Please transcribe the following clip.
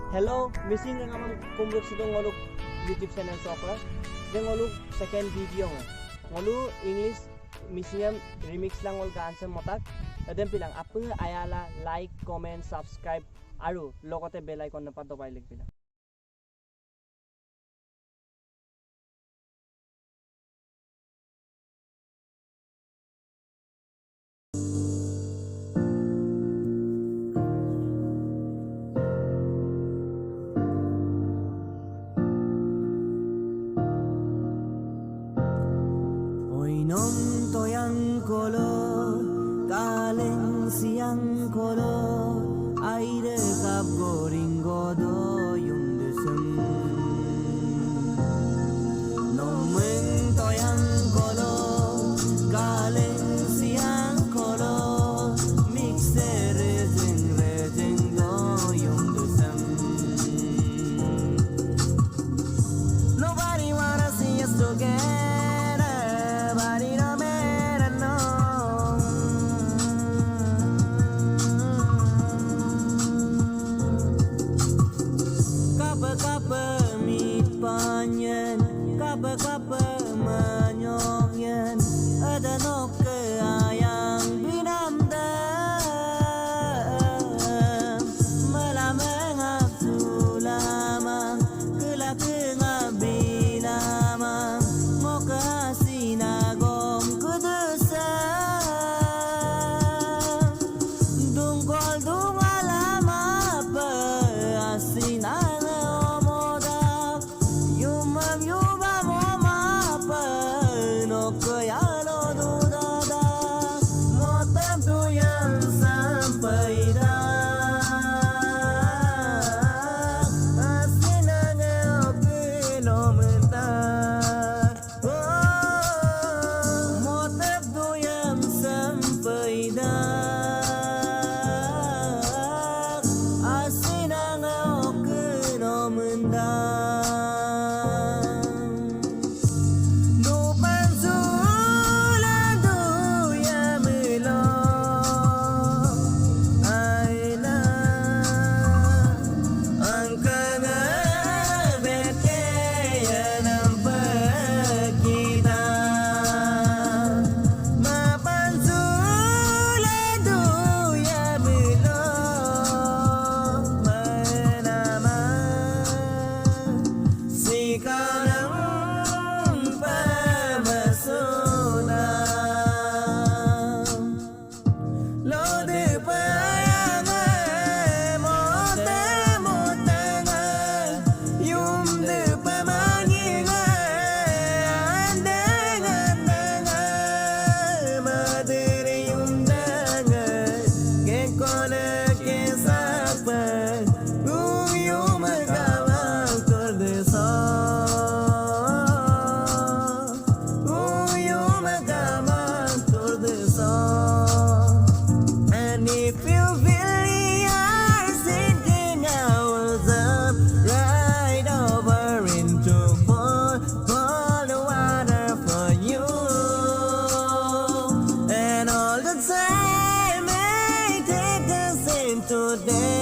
Hello, missing ng amang kumlok sa ngoluk YouTube channel software. Deng ngoluk second video nga. Ngolu English missing remix lang ngol answer motak. Adem pilang apung ayala like, comment, subscribe aru logote bell icon na pato pailig pilang. Nom toyang kolo kaleng siang kolo aire kap goring godo yung desem nomeng toyang kolo kaleng siang kolo mixer rejeng do yung desem nobody wanna see us together. Kapa manyongyan ada nok keayang binamdam malamang absulama kelak ngabilama mo kasinagom kudusa dungkol dungalama pa asinang omodak yumam kayalo dudada motam tu yang sampai dah asinanga okino mentar motam tu yang sampai dah asinanga okino mentar. Today